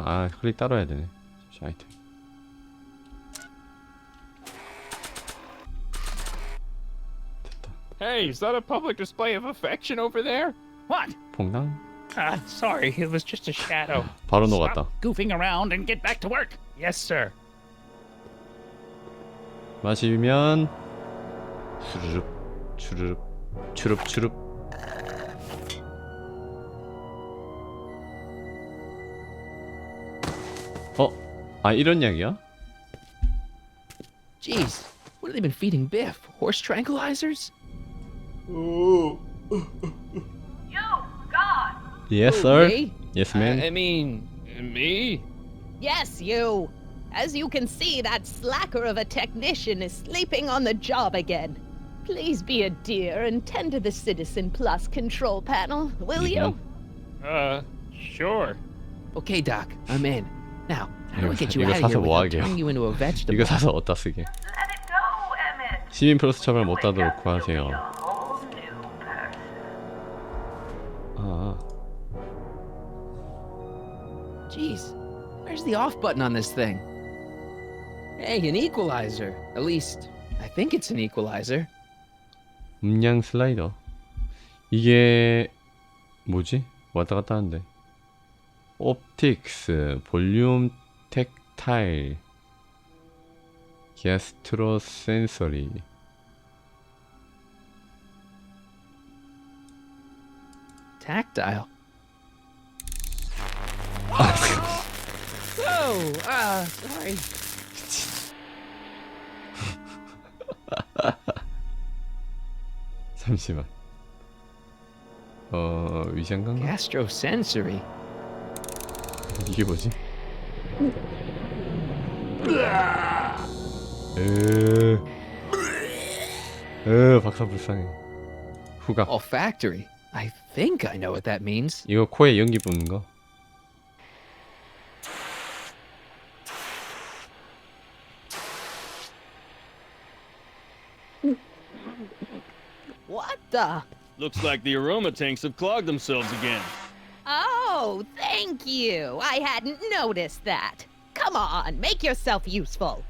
아 클릭 따로 해야 되네. 잠시 아이템. 됐다. Hey, is that a public display of affection over there? What? 퐁당. Sorry, it was just a shadow. 바로 녹았다. Stop goofing around and get back to work. Yes, sir. 마시면 수르륵 추르륵 추릅 추릅. 아 이런 이야기야? Jeez, what have they been feeding Biff? Horse tranquilizers? You, God! Yes sir. Me? Yes man. I mean, me? Yes, you. As you can see, that slacker of a technician is sleeping on the job again. Please be a dear and tend to the Citizen Plus control panel, will you? Sure. Okay, Doc, I'm in. Now, how do I get you 이거 out of 사서 here 뭐 without 하게요? turning you into a vegetable? 이거 사서 어디다 쓰게? Let it go, Emmett. 시민 플러스 처벌 못 하도록 Wake up, 구하세요. you'll be a whole new person. 아 Jeez, where's the off button on this thing? Hey, an equalizer. At least, I think it's an equalizer. 음량 슬라이더. 이게 뭐지? 왔다 갔다 하는데. 옵틱스, 볼륨 텍타일, 게스트로 센서리. Tactile. Whoa, sorry. 잠시만. 위장관광? Gastrosensory. 이게 뭐지? 박사 불쌍해. 후각. Olfactory. I think I know what that means. 이거 코에 연기 뿜는 거. What the? Looks like the aroma tanks have clogged themselves again. Oh, thank you. I hadn't noticed that. Come on, make yourself useful.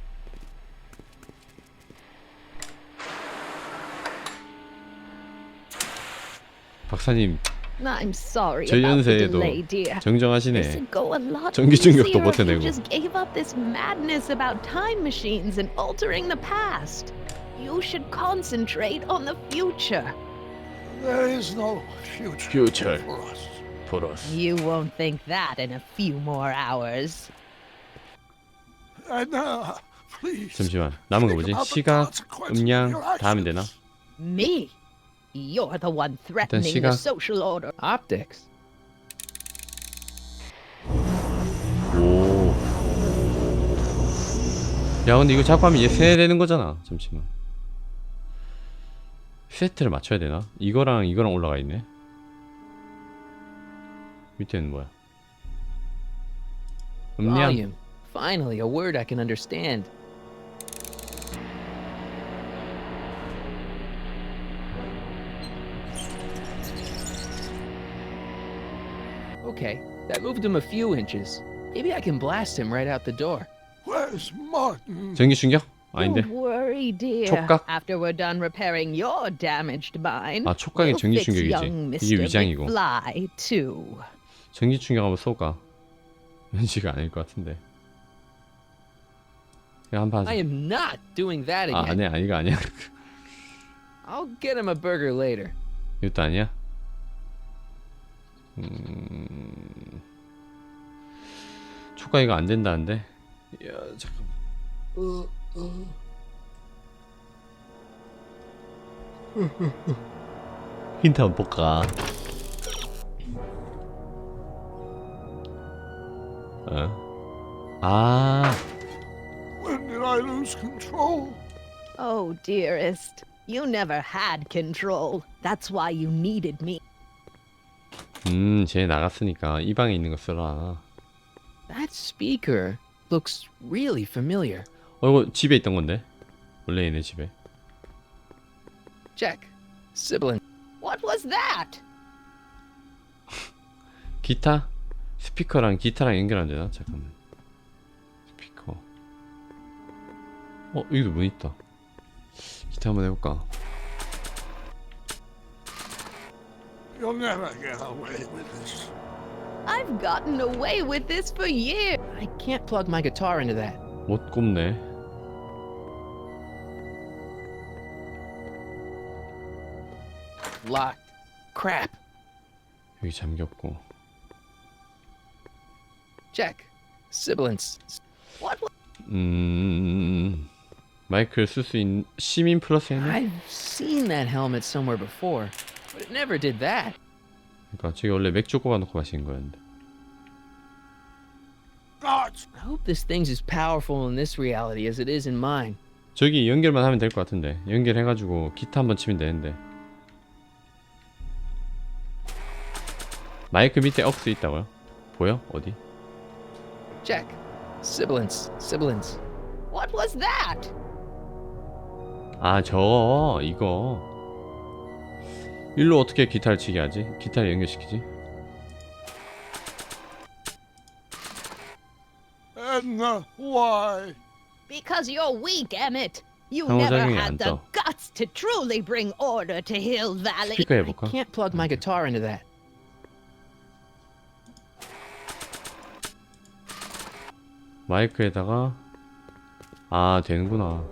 박사님 I'm sorry 저희 about the 연세에도 delay, dear. This 정정하시네. would go a lot 전기 충격도 easier 못 if you 해내고. just gave up this madness about time machines and altering the past. You should concentrate on the future. There is no future, Future. for us. 보러스. You won't think that in a few more hours. And please. 잠시만. 남은 거 뭐지? 시각, 음량 다 하면 되나? Me? You're the one threatening the 시각. social order. Optics. 오. 야 근데 이거 자꾸 하면 얘 세되는 거잖아. 잠시만. 세트를 맞춰야 되나? 이거랑 이거랑 올라가 있네. 밑에는 뭐야? 음량. Volume. Finally, a word I can understand. Okay, that moved him a few inches. Maybe I can blast him right out the door. Where's Martin? 전기 충격? 아닌데. Don't worry, dear. 촉각? After we're done repairing your damaged mind, 아 촉각이 we'll 전기 fix 충격이지. young 이게 Mr. 위장이고. McFly too. 전기 충격 한번 쏘까? 현지가 아닐 것 같은데. 이거 한번 하자. I am not doing that 아 again. 아니야 이거 아니야. I'll get him a burger later. 이것도 아니야? 촉각 이거 안 된다는데? 야 잠깐. 힌트 한번 볼까? 아 When did I lose control? Oh, dearest, you never had control. That's why you needed me. 쟤 나갔으니까 이 방에 있는 거 쓰라. That speaker looks really familiar. 이거 집에 있던 건데? 원래 얘네 집에. Check. Sibling. What was that? 기타? 스피커랑 기타랑 연결 안 되나? 잠깐만. 스피커. 여기도 문 있다. 기타 한번 해볼까? You'll never get away with this. I've gotten away with this for years. I can't plug my guitar into that. 못 꼽네. Locked. Crap. 여기 잠겼고. Check. Sibilance. What was 마이크를 쓸 수 있는 시민 플러스 N은? I've seen that helmet somewhere before, but it never did that. 그러니까 저기 원래 맥주 꼽아놓고 마시는 거였는데. Guards! I hope this thing's as powerful in this reality as it is in mine. 저기 연결만 하면 될 것 같은데. 연결해가지고 기타 한번 치면 되는데. 마이크 밑에 억스 있다고요? 보여? 어디? Check. Sibilance. Sibilance. what was that? 아 저거 이거 일로 어떻게 기타를 치게 하지? 기타를 연결시키지? Edna, why? Because you're weak, Emmett. You 상호작용이 never 안 had the 떠. guts to truly bring order to Hill Valley. 스피커 I 해볼까? can't plug my guitar into that. 마이크에다가 아 되는구나.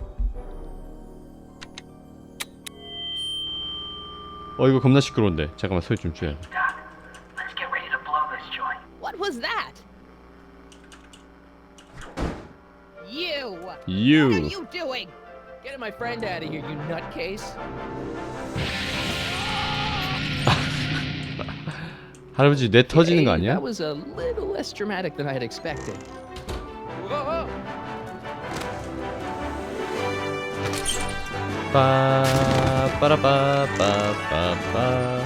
이거 겁나 시끄러운데. 잠깐만 소리 좀 줄여야 돼. Doc, let's get ready to blow this joint. What was that? You! What are You you doing? Get my friend out of here, you nutcase. 할아버지 뇌 터지는 거 Hey, 아니야? That was a little less dramatic than I had expected. Whoa. 빠라빠빠빠빠.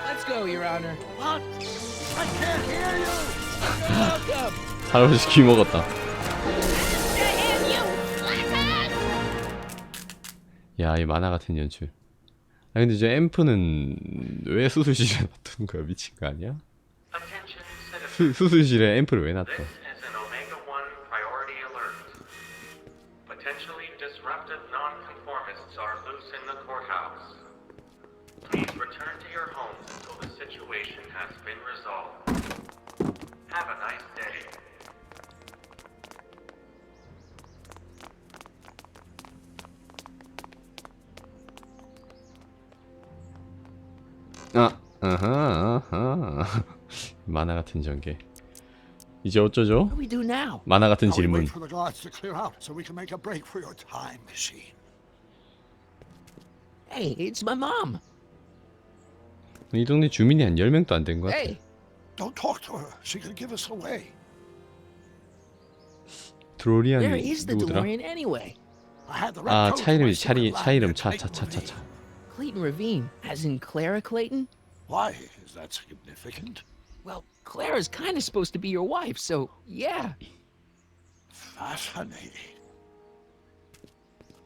Let's go, Your Honor. What? I can't hear you! Welcome. 할아버지 귀 먹었다. Damn you, slackers! 야, 이 만화 같은 연출. 아 근데 저 앰프는 왜 수술실에 놔두는 거야? 미친 거 아니야? Attention citizens. 수술실에 앰프를 왜 놔둬? This is an Omega-1 priority alert. Potentially disruptive nonconformists are loose in the courthouse. Please return to your homes until the situation has been resolved. Have a nice day. 아하. 만화 같은 전개. 이제 어쩌죠? What do we do now? 만화 같은 Now we 질문. wait for the guards to clear out so we can make a break for your time machine. Hey, it's my mom. 이 동네 주민이 한 10명도 안 된 것 같아. Hey, Don't talk to her. She could give us away. where 드로리안이 is the 누구더라? DeLorean anyway? I had the 아, red coat 차 for my 이름이 secret 차 lab 이름 near 차 Clayton 차. Ravine. Clayton Ravine, as in Clara Clayton? Why is that significant? Well, Clara's kind of supposed to be your wife, so yeah. Fascinating.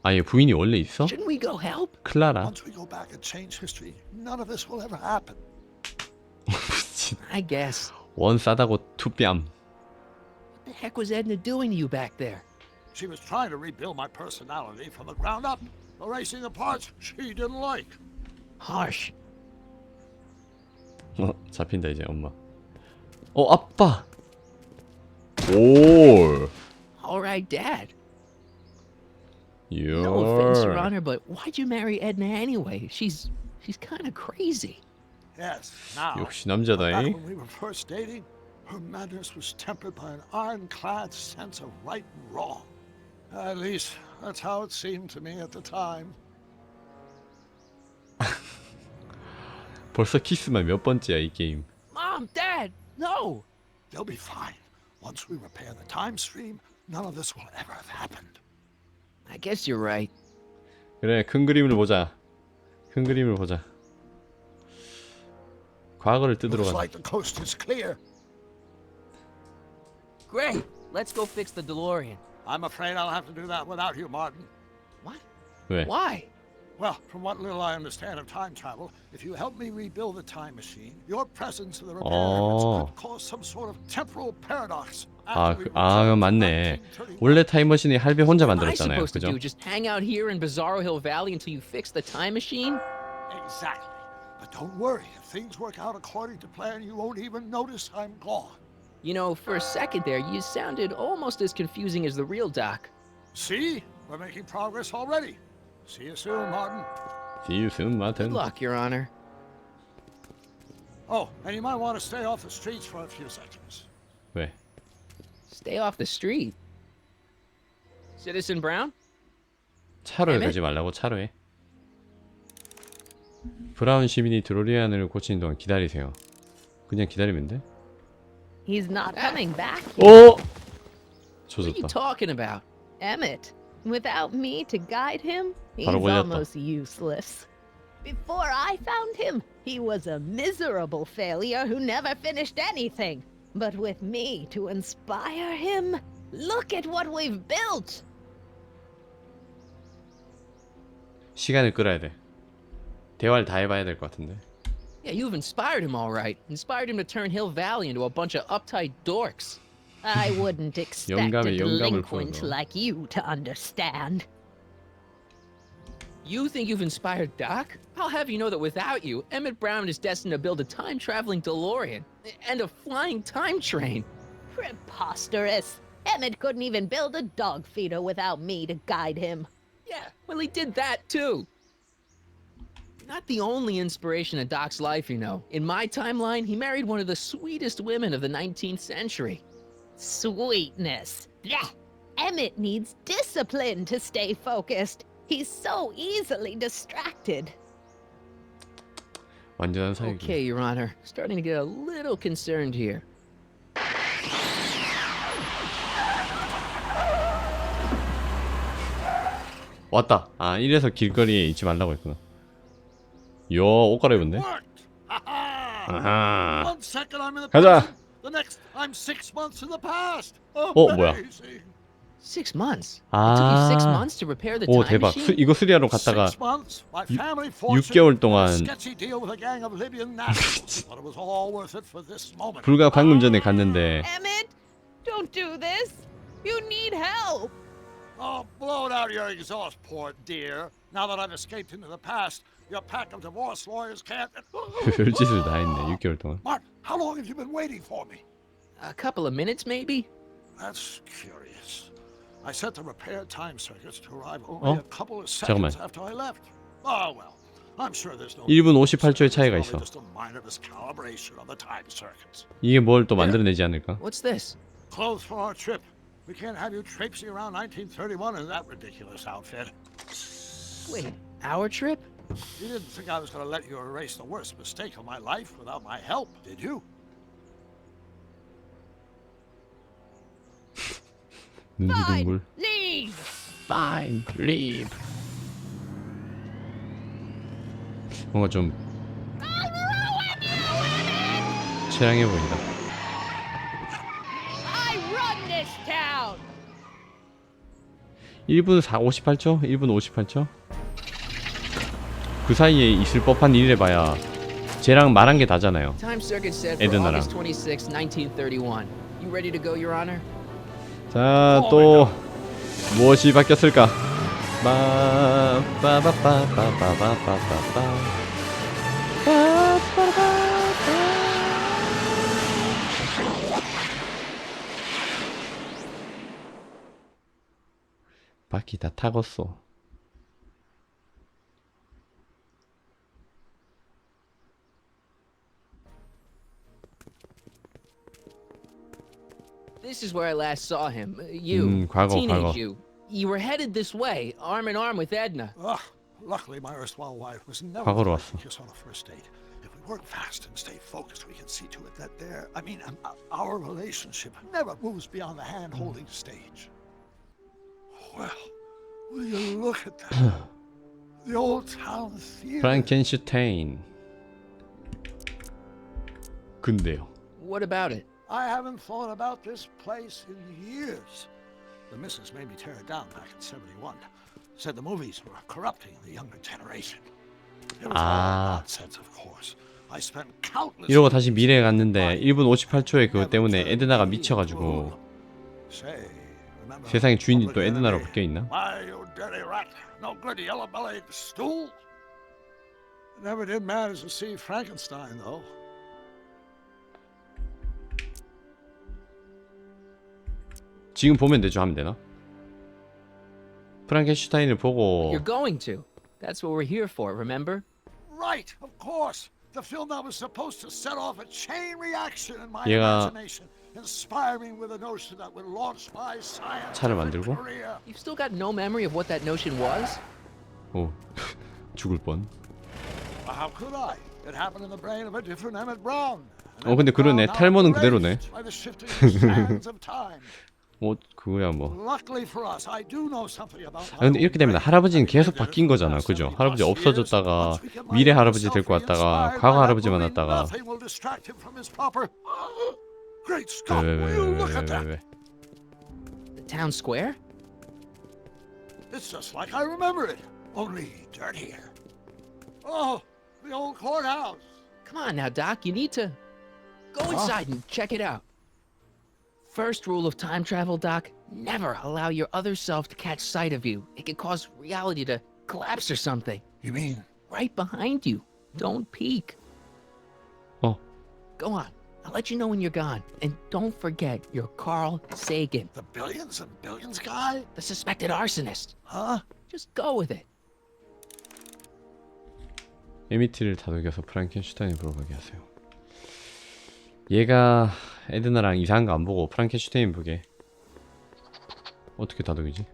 아, 얘 부인이 원래 있어? Shouldn't we go help? 클라라. Once we go back and change history, none of this will ever happen. I guess. 원 싸다고 투뺨. What the heck was Edna doing to you back there? She was trying to rebuild my personality from the ground up, erasing the parts she didn't like. Harsh. 잡힌다 이제 엄마. 아빠. 오. All right, Dad. No offense, Your 열. Honor, but why'd you marry Edna anyway? She's kind of crazy. Yes, now. 역시 But back 남자다잉. when we were first dating, her madness was tempered by an ironclad sense of right and wrong. At least, that's how it seemed to me at the time. 벌써 키스만 몇 번째야 이 게임. Mom, Dad, no. They'll be fine. Once we repair the time stream, none of this will ever have happened. I guess you're right. 그래, 큰 그림을 보자. 큰 그림을 보자. 과거를 뜯으러 Looks 가자. like the coast is clear. Great. Let's go fix the DeLorean. I'm afraid I'll have to do that without you, Martin. What? 왜? Why? Well, from what little I understand of time travel, if you help me rebuild the time machine, your presence in the repair efforts could cause some sort of temporal paradox. 맞네. 원래 타임머신이 할배 혼자 What am I 만들었잖아요. supposed to 그죠? do? Just hang out here in Bizarro Hill Valley until you fix the time machine? Exactly. But don't worry. If things work out according to plan, you won't even notice I'm gone. You know, for a second there, you sounded almost as confusing as the real Doc. See? We're making progress already. See you soon, Martin. See you soon, Good Martin. luck, Your Honor. Oh, and you might want to stay off the streets for a few seconds. 왜? Stay off the street. Citizen Brown? 차로에 엠멧? 가지 말라고 차로에. 브라운 시민이 드로리안을 고치는 동안 기다리세요. 그냥 기다리면 돼? He's not coming back. 오! What are you 조졌다. talking about? Emmett, without me to guide him, he's 바로 걸렸다. almost useless. Before I found him, he was a miserable failure who never finished anything. But with me to inspire him, look at what we've built. 시간을 끌어야 돼. 대화를 다 해봐야 될 것 같은데. Yeah, you've inspired him all right. Inspired him to turn Hill Valley into a bunch of uptight dorks. I wouldn't expect a 영감을 delinquent 풀어줘. like you to understand. You think you've inspired Doc? I'll have you know that without you, Emmett Brown is destined to build a time-traveling DeLorean and a flying time train. Preposterous. Emmett couldn't even build a dog feeder without me to guide him. Yeah, well, he did that too. Not the only inspiration in Doc's life, you know. In my timeline, he married one of the sweetest women of the 19th century. Sweetness. Blech. Emmett needs discipline to stay focused. He's so easily distracted. 완전한 사유기. Okay, Your Honor. Starting to get a little concerned here. 왔다. 아, 이래서 길거리에 있지 말라고 했구나. 요, 옷 갈아입은데? Worked! Ha-ha! 아하. 1 second I'm in the 가자. present, the next I'm 6 months in the past. 뭐야? Amazing. 6 months? It took you 6 아. months to repair the 오, time 대박. machine? 이거 수리하러 갔다가 6 months, my 육- family fortune, 6개월 동안 and a sketchy deal with a gang of Libyan nationals. But it was all worth it for this moment. 불과 방금 전에 갔는데 Emmett, don't do this. You need help. Oh, blow it out your exhaust port, dear. Now that I've escaped into the past, your pack of divorce lawyers can't. 별짓을 다 했네. 6개월 동안. Martin, how long have you been waiting for me? A couple of minutes, maybe? That's curious. I set the repair time circuits to arrive only 어? a couple of 잠깐만. seconds after I left. Oh well, I'm sure there's no. 1분 58초의 차이가 It's 있어. probably just a minor miscalibration of the time circuits. 이게 뭘 또 만들어내지 않을까? What's this? Clothes for our trip. We can't have you traipsing around 1931 in that ridiculous outfit. Wait, our trip? You didn't think I was going to let you erase the worst mistake of my life without my help, did you? 눈이 Fine, 둥글. leave. Fine, leave. 뭔가 좀 취량해 보인다. I run this town. 1분 58초? 1분 58초? 그 사이에 있을 법한 일을 해봐야 쟤랑 말한 게 다잖아요. Time circuit set for 에드나랑. August 26, 1931. You ready to go, Your Honor? 자, 또 무엇이 바뀌었을까? 바퀴 다 타겄어. This is where I last saw him. You, 과거, teenage 과거. you. You were headed this way, arm in arm with Edna. Ugh, luckily, my erstwhile wife was never 과거로 going 왔어. to kiss on a first date. If we work fast and stay focused, we can see to it that our relationship never moves beyond the hand-holding stage. Well, will you look at that? The old town theater. 프랑켄슈타인. 근데요. What about it? I haven't thought about this place in years. The missus made me tear it down back in '71. Said the movies were corrupting the younger generation. It was all nonsense, of course. I spent countless. 이러고 다시 미래에 갔는데 1분 58초에 그것 때문에 에드나가 미쳐가지고 세상의 주인이 또 에드나로 바뀌어 있나? Why, you dirty rat! No good yellow-bellied stool. It never did manage to see Frankenstein, though. 지금 보면 되죠? 하면 되나? 프랑켄슈타인을 보고 You're going to. That's what we're here for, remember? Right, of course. The film that was supposed to set off a chain reaction in my 얘가 imagination, inspiring with a notion that would launch my science 차를 만들고? career. You've still got no memory of what that notion was? 오 죽을 뻔. How could I? It happened in the brain of a different Emmett Brown. 근데 그러네. 탈모는 그대로네. By the shifting sands of time. 뭐 그거야 뭐. Luckily for us, I do know something about. 근데 이렇게 되면 할아버지는 계속 바뀐 거잖아, 그죠? 할아버지 없어졌다가 미래 할아버지 데리고 왔다가 과거 할아버지 만났다가. Great Scott! Will you look at that? 왜? The town square? It's just like I remember it, only dirtier. Oh, the old courthouse. Come on now, Doc. You need to go inside and check it out. First rule of time travel, Doc, never allow your other self to catch sight of you. It could cause reality to collapse or something. You mean? Right behind you. Don't peek. Oh. Go on. I'll let you know when you're gone. And don't forget, you're Carl Sagan. The billions and billions guy? The suspected arsonist. Huh? Just go with it. 에미티를 다독여서 프랑켄슈타인을 물어보게 하세요. 얘가 에드나랑 이상한 거 안 보고 프랑켄슈타인 보게. 어떻게 다독이지?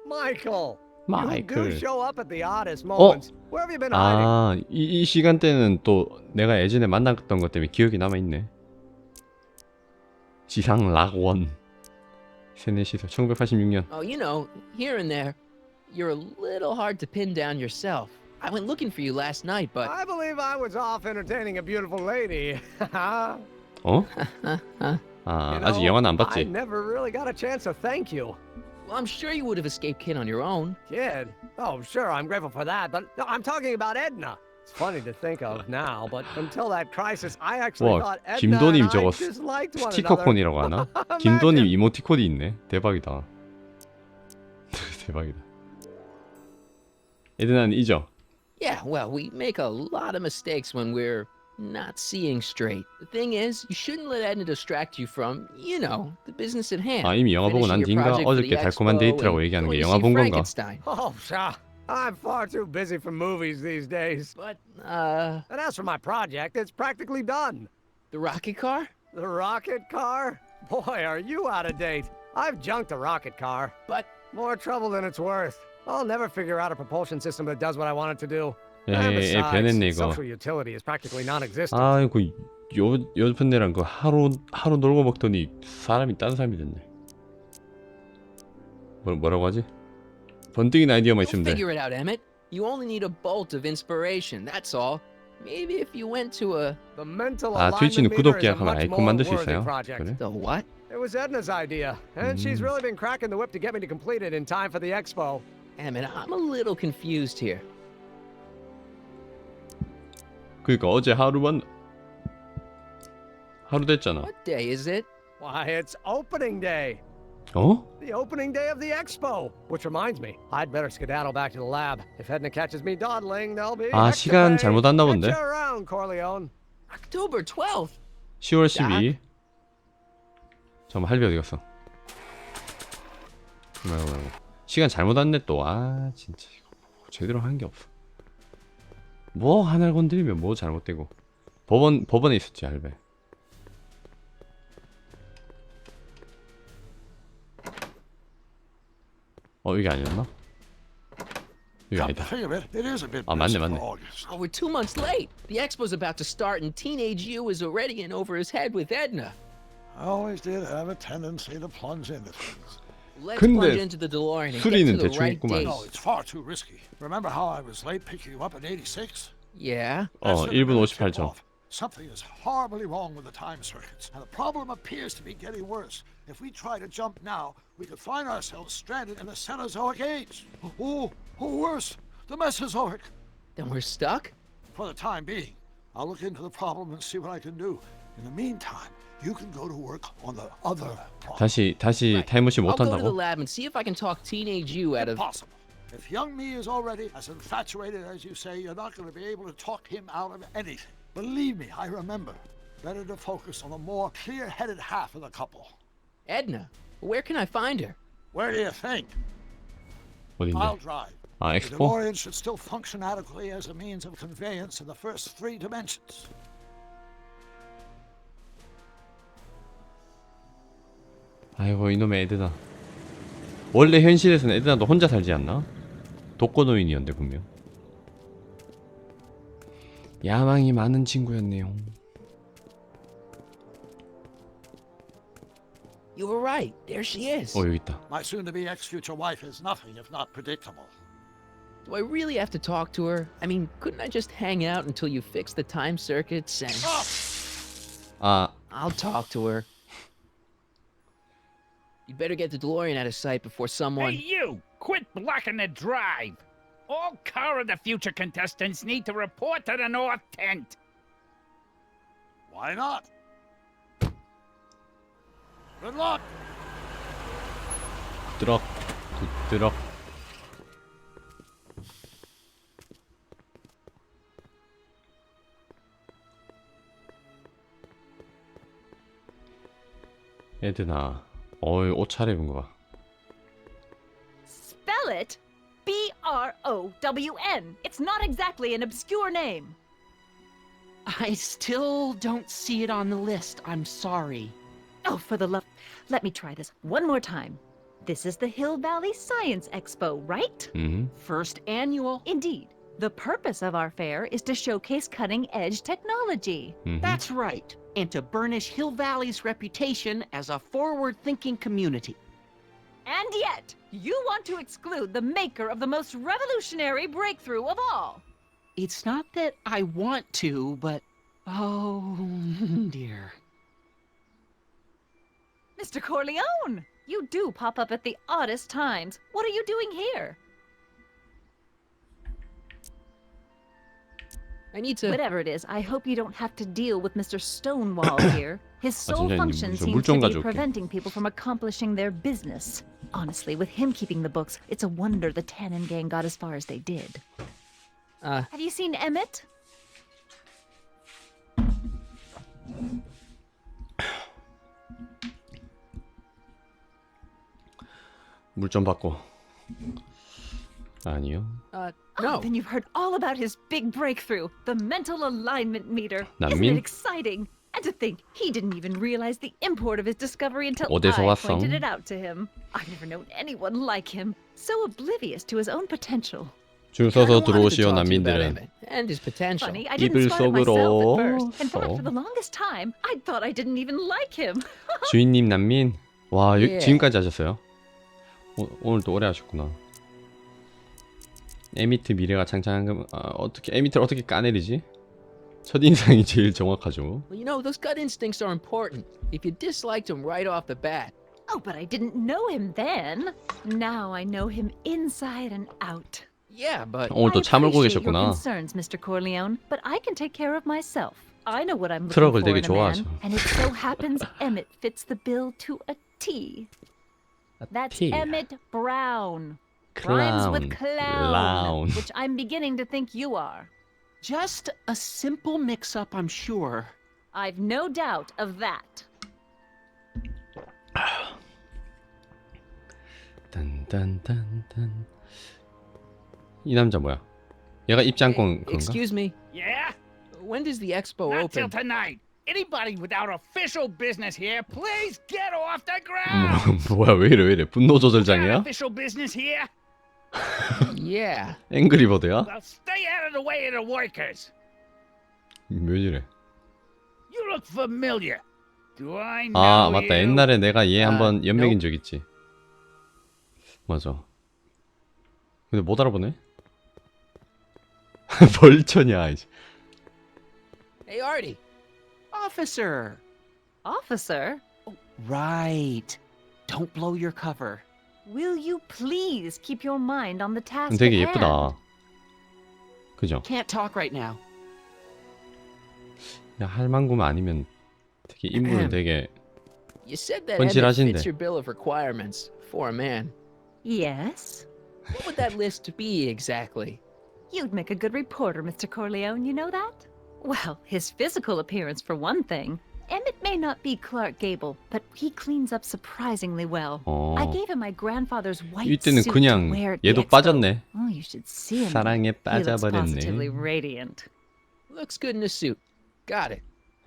Michael. 마이클. You do show up at the oddest moments. Where have you been hiding? 이 시간대는 또 내가 예전에 만났던 것 때문에 기억이 남아있네. 지상 락원. 세네시서 1986년. Oh, you know, here and there, you're a little hard to pin down yourself. I went looking for you last night, but... I believe I was off entertaining a beautiful lady. 어? 아직 영화는 안 I 봤지? never really got a chance to thank you. Well, I'm sure you would have escaped Kid on your own. Kid? Oh, sure, I'm grateful for that, but no, I'm talking about Edna. It's funny to think of now, but until that crisis, I actually 와, thought Edna 김도님 and I 저거 disliked one another. 스티커콘이라고 하나? 김도님 이모티콘이 있네. 대박이다. 대박이다. 에드나는 잊어. Yeah, well, we make a lot of mistakes when we're not seeing straight. The thing is, you shouldn't let Edna distract you from, you know, the business at hand. 이미 영화 보고 난 Finishing your 뒤인가 project for 어저께 the 달콤한 expo 데이트라고 and 얘기하는 게 going to 영화 see 본 건가? Frankenstein. Oh, sure. I'm far too busy for movies these days. But, And as for my project, it's practically done. the rocket car? The rocket car? Boy, are you out of date. I've junked a rocket car. But More trouble than it's worth. I'll never figure out a propulsion system that does what I want it to do. 예, And 예, besides, 변했네 이거. social utility is practically non-existent. 아이고 여편네랑 그 하루 놀고 먹더니 사람이 딴 사람이 됐네. 뭐라고 하지? 번뜩이는 아이디어만 you'll 있으면 돼. figure it out, Emmett. You only need a bolt of inspiration, that's all. Maybe if you went to a... The mental 트위치는 alignment 구독 meter is a 계약하면 much 아이콘 more 만들 수 worthy 있어요. project. 그래? The what? It was Edna's idea, and she's really been cracking the whip to get me to complete it in time for the expo. Emmett, I'm a little confused here. 그러니까 어제 하루 됐잖아. What day is it? Why, it's opening day. 어? The opening day of the expo. Which reminds me, I'd better skedaddle back to the lab. If Edna catches me dawdling, there'll be 시간 extra 잘못 왔나 본데? Get you around, Corleone. October 12th. 10월 12일. 잠깐만 할비 어디 갔어? 말고. 시간 잘못 왔네 또. 진짜 이거 제대로 한 게 없어. 뭐 하나를 건드리면 뭐 잘못되고. 법원에 있었지 할배. 이게 아니었나? 이게 아니다. 맞네. Oh, we're 2 months late. The expo's about to start and teenage you is already in over his head with Edna. I always did have a tendency to plunge into things. Let's 근데 plunge into the DeLorean and get 수리는 to the 대충 right 있구만. date. No, it's far too risky. Remember how I was late picking you up in '86? Yeah. 1분 58초. Something is horribly wrong with the time circuits, and the problem appears to be getting worse. If we try to jump now, we could find ourselves stranded in the Cenozoic age. Or worse, the Mesozoic. Then we're stuck? For the time being, I'll look into the problem and see what I can do. In the meantime, you can go to work on the other problem. 다시 타임머신 못 I'll go to the 한다고? lab and see if I can talk teenage you out of... Impossible. If young me is already as infatuated as you say, you're not going to be able to talk him out of anything. Believe me, I remember. Better to focus on the more clear-headed half of the couple. Edna. Where can I find her? Where do you think? 어딘데? I'll drive. 아, The 엑스포? DeLorean should still function adequately as a means of conveyance in the first 3 dimensions. 아이고 이놈의 에드나. 원래 현실에서는 에드나도 혼자 살지 않나? 독거노인이었는데 분명. 야망이 많은 친구였네요. You were right. There she is. 여기 있다. My soon-to-be ex-future wife is nothing if not predictable. Do I really have to talk to her? I mean, couldn't I just hang out until you fix the time circuits and... 아, I'll talk to her. You'd better get the DeLorean out of sight before someone... Hey, you! Quit blocking the drive! All Car of the Future contestants need to report to the North Tent. Why not? Good luck! 드럭, 드럭. 에드나, 옷 차려입은 거 봐. Spell it B-R-O-W-N. It's not exactly an obscure name. I still don't see it on the list. I'm sorry. Oh, for the love... Let me try this one more time. This is the Hill Valley Science Expo, right? First annual. Indeed. The purpose of our fair is to showcase cutting-edge technology. That's right. And to burnish Hill Valley's reputation as a forward-thinking community. And yet, you want to exclude the maker of the most revolutionary breakthrough of all. It's not that I want to, but... Oh, dear. Mr. Corleone! You do pop up at the oddest times. What are you doing here? I need to... Whatever it is, I hope you don't have to deal with Mr. Stonewall here. His sole 진짜님, function 저 seems 물 to 좀 be 가져올게. preventing people from accomplishing their business. Honestly, with him keeping the books, it's a wonder the Tannen gang got as far as they did. Have you seen Emmett? 물 좀 받고. 아니요. Oh, no. then you've heard all about his big breakthrough, the mental alignment meter. Isn't 난민? it exciting? And to think, he didn't even realize the import of his discovery until 어디서 I 왔어? pointed it out to him. I've never known anyone like him, so oblivious to his own potential. 줄 I 서서 wanted to 들어오시오 talk to you about 남민들은. Emmett and his potential. Funny, I 이불 didn't spot it myself 속으로 at first. In fact, 서. for the longest time, I thought I didn't even like him. 주인님 난민. 와, Yeah. 지금까지 하셨어요? 오늘 또 오래 하셨구나. 에미트 미래가 창창한 거 어떻게 에미트를 어떻게 까내리지? 첫인상이 제일 정확하죠. Well, you know, those gut instincts are important. If you disliked him right off the bat. Oh, but I didn't know him then. Now I know him inside and out. Yeah, but... 오늘 또 I 차 몰고 appreciate your 계셨구나. concerns, Mr. Corleone, but I can take care of myself. I know what I'm looking 트럭을 for 되게 in a man, 좋아하셔. and it so happens Emmett fits the bill to a T. That's T. Emmett Brown. Rhymes with clown, Clown. which I'm beginning to think you are. Just a simple mix-up, I'm sure. I've no doubt of that. 딴딴딴딴. 이 남자 뭐야? 얘가 입장권 그건가? Excuse me. Yeah? When does the expo Not till open? tonight. Anybody without official business here, please get off the ground! 뭐야 왜 이래 분노 Got 조절장이야? official business here? Yeah. 앵그리버드야? Well, stay out of the way of the workers. 왜 이래? You look familiar. Do I know 아 맞다 you? 옛날에 내가 얘 한번 연맥인 nope. 적 있지. 맞아. 근데 못 알아보네? 벌처냐 이제. Hey, Artie. Officer. Officer, Right. Don't blow your cover. will you please keep your mind on the task at 되게 hand? 예쁘다. 그죠? Can't talk right now. 그냥 할망구만 아니면 되게 인물은 되게 You said that Emmett 펀실하신데. fits your bill of requirements for a man. Yes? What would that list be exactly? You'd make a good reporter, Mr. Corleone, you know that? Well, his physical appearance for one thing. Emmett may not be Clark Gable, but he cleans up surprisingly well. I 어. gave him my grandfather's white 이때는 suit 그냥 to wear at 얘도 the expo. 빠졌네. Oh, you should see him. 사랑에 He looks positively 빠져버렸네. radiant. Looks good in a suit. Got it.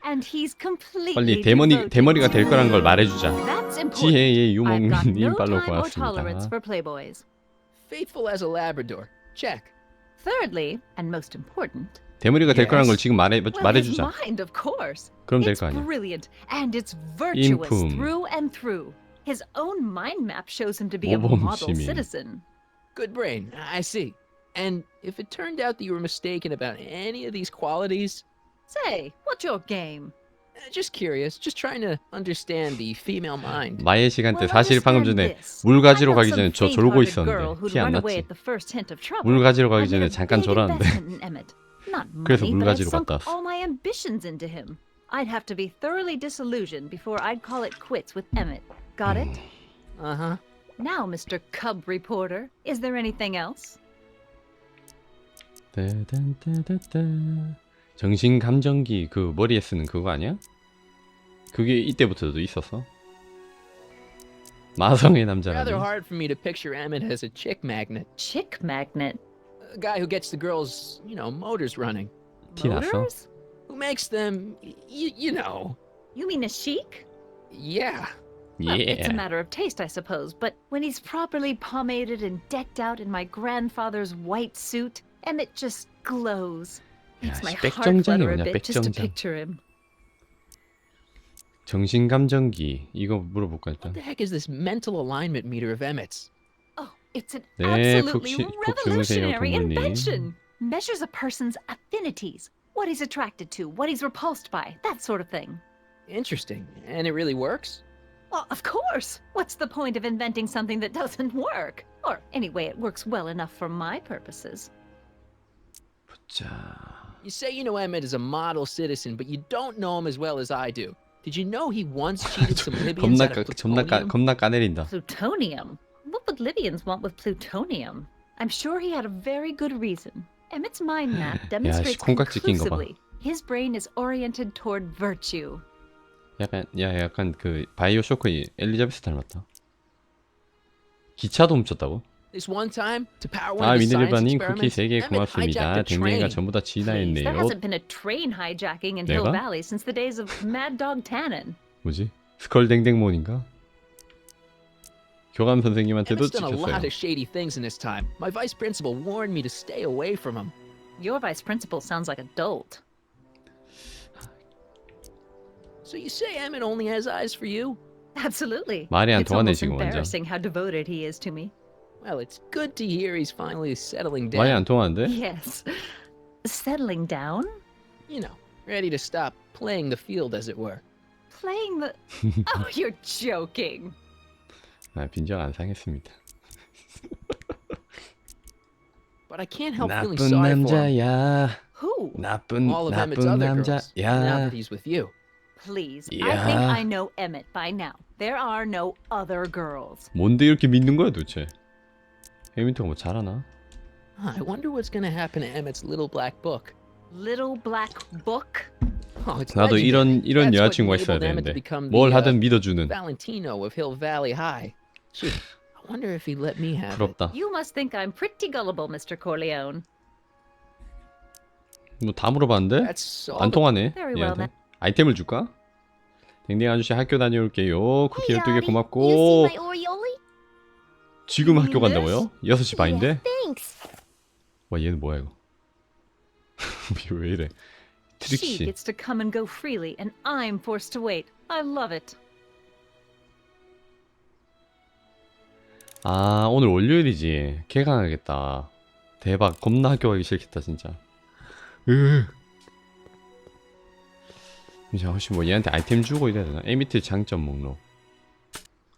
And he's completely 빨리 devoted 대머리가 to 될 거란 걸 말해주자. That's important. 지혜의 I've got 유목민님 no 팔로우 time or tolerance 고맙습니다. for playboys. Faithful as a Labrador. Check. Thirdly, and most important, 대머리가 될 거란 걸 Yes. 지금 well, his 말해주자. mind, of course. 그럼 될 It's 거 아니야. brilliant, and it's virtuous 인품. through and through. His own mind map shows him to be a 모범 model 시민. citizen. Good brain. I see. And if it turned out that you were mistaken about any of these qualities, Say, what's your game? just curious, just trying to understand the female mind. 마의 시간대 Well, 사실 방금 전에 understand this. 물 가지러 I know 가기 some 전에 저 졸고 faint-hearted girl 있었는데 who'd 티 안 run away 났지. at the first hint of trouble. 물 가지러 가기 I 전에 made a 잠깐 big 졸았는데 investment in Emmett. Not 그래서 money, 물 but I'd 가지러 sunk 갔다 왔어. all my ambitions into him. I'd have to be thoroughly disillusioned before I'd call it quits with Emmett. Got it? Uh-huh. Now, Mr. Cub Reporter, is there anything else? 따단따다따. 정신 감정기 그 머리에 쓰는 그거 아니야? 그게 이때부터도 있었어. 마성의 남자라니. Rather hard for me to picture Emmett as a chick magnet. Chick magnet. A guy who gets the girls, motors running. 티 났어? Motors? Who makes them, you know. You mean a chic? Yeah. Well, it's a 예. matter of taste, I suppose, but when he's properly pomaded and decked out in my grandfather's white suit, Emmett just glows. Makes 야, my 씨, heart flutter a 백정장이 bit just to 백정장. picture him. 정신 감정기 이거 물어볼까 What 일단. the heck is this mental alignment meter of Emmett's? Oh, it's an 네, absolutely 푹 주무세요, revolutionary 부모님. invention. Measures a person's affinities, what he's attracted to, what he's repulsed by, that sort of thing. Interesting. And it really works? Well, of course. What's the point of inventing something that doesn't work? Or anyway, it works well enough for my purposes. 자, You say you know Emmett is a model citizen, but you don't know him as well as I do. Did you know he once cheated some Libyans out of plutonium? 겁나 까내린다. Plutonium? What would Libyans want with plutonium? I'm sure he had a very good reason. Emmett's mind map demonstrates 콩깍지 낀 거 봐. conclusively his brain is oriented toward virtue. 약간 그 바이오 쇼크의 엘리자베스 닮았다. 기차도 훔쳤다고? This one time, to power one 아, of the science 미네르바님 쿠키 experiments, 3개 Emmett 고맙습니다. hijacked a 댕댕이가 train. 전부 다 Please, there 지나했네요. hasn't been a train hijacking in Hill 내가? Valley since the days of Mad Dog Tannen. 뭐지? 스컬댕댕몬인가? 교감 선생님한테도 Emmett's done a lot 찍혔어요. of shady things in his time. My vice principal warned me to stay away from him. Your vice principal sounds like a dolt. So you say Emmett only has eyes for you? Absolutely. 말이 안 It's 통하네 almost 지금 완전. embarrassing how devoted he is to me. Well, it's good to hear he's finally settling 말이 down. 안 통하는데? Yes. Settling down? You know, ready to stop playing the field, as it were. Playing the... Oh, you're joking. 아, 빈정 안 상했습니다. But I can't help feeling 나쁜 sorry for him. 남자야. Who? All of Emmett's other girls. Now 남자야. that he's with you. Please. I Yeah. think I know Emmett by now. There are no other girls. 뭔데 이렇게 믿는 거야 도대체? 해민트가 뭐 잘하나? I wonder what's going to happen to Emmett's little black book. Little black book? Oh, it's 나도 legendary. 이런 That's what 여자친구가 있어야 enabled Emmett to 되는데 become 뭘 the, 하든 믿어주는. Valentino of Hill Valley High. Gee, I wonder if he'd let me have it. 부럽다. You must think I'm pretty gullible, Mr. Corleone. 뭐 다 물어봤는데? That's all 안 통하네. Very well, 얘한테. 아이템을 줄까? 댕댕 아저씨 학교 다녀올게요. 쿠키 12개 You 고맙고. see my Oriole? 지금 You 학교 mean 간다고요? 6시 반인데? Thanks. 와 얘는 뭐야 이거? 왜 이래? She 트릭시. gets to come and go freely, and I'm forced to wait. I love it. 아 오늘 월요일이지. 개강하겠다. 대박. 겁나 학교 가기 싫겠다 진짜. 이제 혹시 뭐 얘한테 아이템 주고 이래야 되나? 에미트 장점 목록.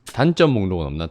단점 목록은 없나?